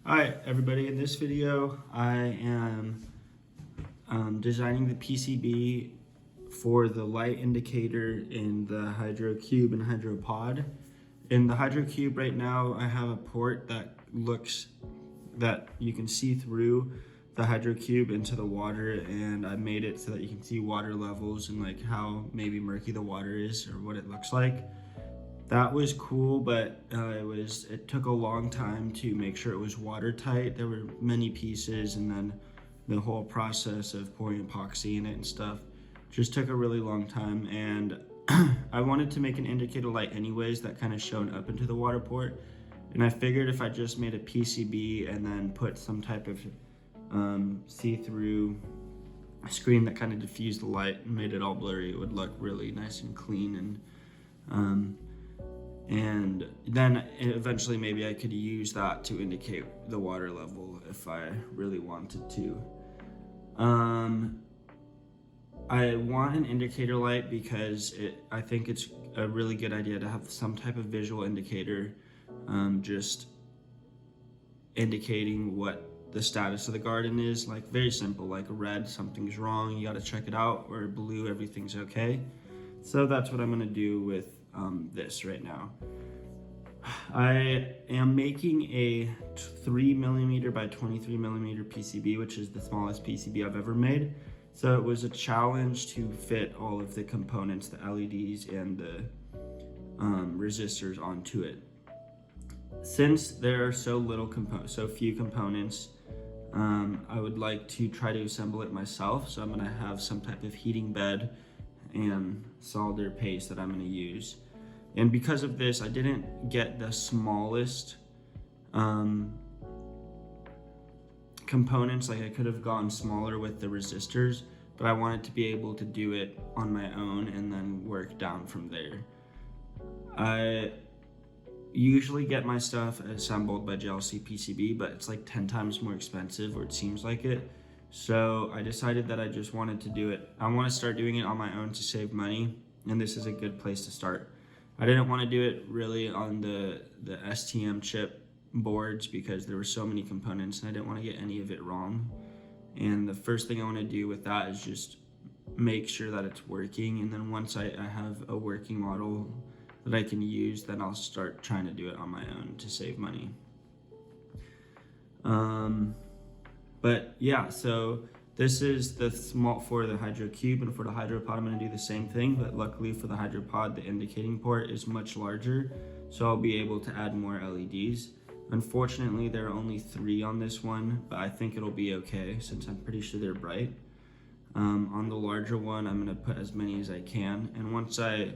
Hi everybody, in this video I am designing the PCB for the light indicator in the hydro cube and hydro pod. In the hydro cube right now I have a port that you can see through the hydro cube into the water, and I made it so that you can see water levels and like how maybe murky the water is or what it looks like. That was cool, but it took a long time to make sure it was watertight. There were many pieces, and then the whole process of pouring epoxy in it and stuff just took a really long time. And I wanted to make an indicator light anyways that kind of shone up into the water port. And I figured if I just made a PCB and then put some type of see-through screen that kind of diffused the light and made it all blurry, it would look really nice and clean. And then eventually maybe I could use that to indicate the water level if I really wanted to. I want an indicator light because I think it's a really good idea to have some type of visual indicator, just indicating what the status of the garden is. Like very simple, like red, something's wrong, you gotta check it out, or blue, everything's okay. So that's what I'm gonna do with this right now. I am making a 3mm by 23mm PCB, which is the smallest PCB I've ever made. So it was a challenge to fit all of the components, the LEDs and the resistors onto it. Since there are so few components, I would like to try to assemble it myself. So I'm gonna have some type of heating bed and solder paste that I'm going to use. And because of this, I didn't get the smallest components. Like I could have gone smaller with the resistors, but I wanted to be able to do it on my own and then work down from there. I usually get my stuff assembled by JLC PCB, but it's like 10 times more expensive, or it seems like it. So I decided that I just wanted to do it. I want to start doing it on my own to save money, and this is a good place to start. I didn't want to do it really on the STM chip boards because there were so many components and I didn't want to get any of it wrong. And the first thing I want to do with that is just make sure that it's working, and then once I have a working model that I can use, then I'll start trying to do it on my own to save money. But yeah, so this is the small for the hydro cube, and for the hydro pod I'm going to do the same thing, but luckily for the hydro pod the indicating port is much larger, so I'll be able to add more LEDs. Unfortunately there are only 3 on this one, but I think it'll be okay since I'm pretty sure they're bright. On the larger one I'm going to put as many as I can, and once I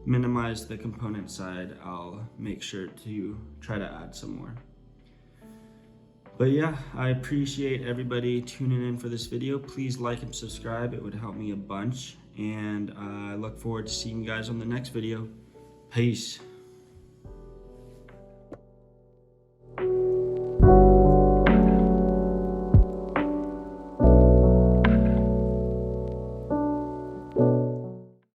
minimize the component side I'll make sure to try to add some more. But yeah, I appreciate everybody tuning in for this video. Please like and subscribe, it would help me a bunch. And I look forward to seeing you guys on the next video. Peace.